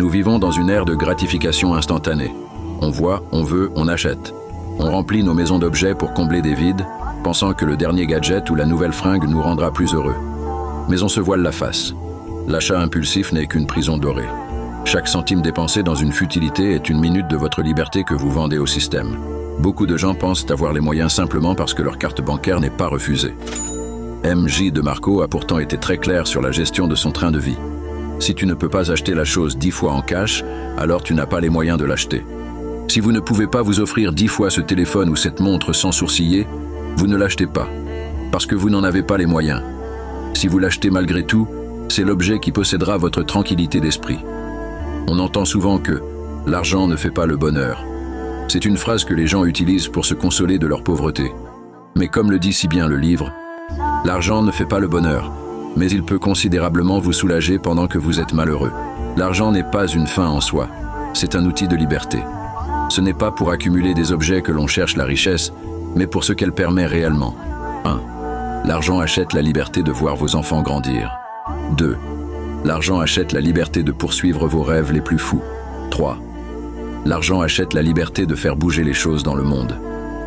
Nous vivons dans une ère de gratification instantanée. On voit, on veut, on achète. On remplit nos maisons d'objets pour combler des vides, pensant que le dernier gadget ou la nouvelle fringue nous rendra plus heureux. Mais on se voile la face. L'achat impulsif n'est qu'une prison dorée. Chaque centime dépensé dans une futilité est une minute de votre liberté que vous vendez au système. Beaucoup de gens pensent avoir les moyens simplement parce que leur carte bancaire n'est pas refusée. M.J. DeMarco a pourtant été très clair sur la gestion de son train de vie. Si tu ne peux pas acheter la chose 10 fois en cash, alors tu n'as pas les moyens de l'acheter. Si vous ne pouvez pas vous offrir 10 fois ce téléphone ou cette montre sans sourciller, vous ne l'achetez pas, parce que vous n'en avez pas les moyens. Si vous l'achetez malgré tout, c'est l'objet qui possédera votre tranquillité d'esprit. On entend souvent que « l'argent ne fait pas le bonheur ». C'est une phrase que les gens utilisent pour se consoler de leur pauvreté. Mais comme le dit si bien le livre, « l'argent ne fait pas le bonheur, mais il peut considérablement vous soulager pendant que vous êtes malheureux. L'argent n'est pas une fin en soi, c'est un outil de liberté. Ce n'est pas pour accumuler des objets que l'on cherche la richesse, mais pour ce qu'elle permet réellement. 1. L'argent achète la liberté de voir vos enfants grandir. 2. L'argent achète la liberté de poursuivre vos rêves les plus fous. 3. L'argent achète la liberté de faire bouger les choses dans le monde.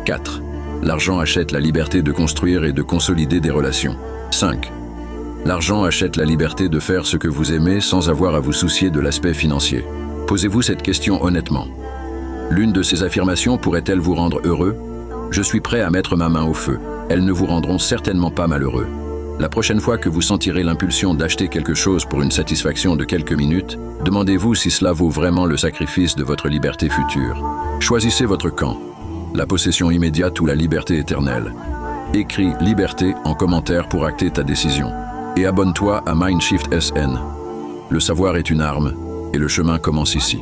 4. L'argent achète la liberté de construire et de consolider des relations. 5. L'argent achète la liberté de faire ce que vous aimez sans avoir à vous soucier de l'aspect financier. Posez-vous cette question honnêtement. L'une de ces affirmations pourrait-elle vous rendre heureux? Je suis prêt à mettre ma main au feu. Elles ne vous rendront certainement pas malheureux. La prochaine fois que vous sentirez l'impulsion d'acheter quelque chose pour une satisfaction de quelques minutes, demandez-vous si cela vaut vraiment le sacrifice de votre liberté future. Choisissez votre camp, la possession immédiate ou la liberté éternelle. Écris « Liberté » en commentaire pour acter ta décision. Et abonne-toi à Mindshift SN. Le savoir est une arme, et le chemin commence ici.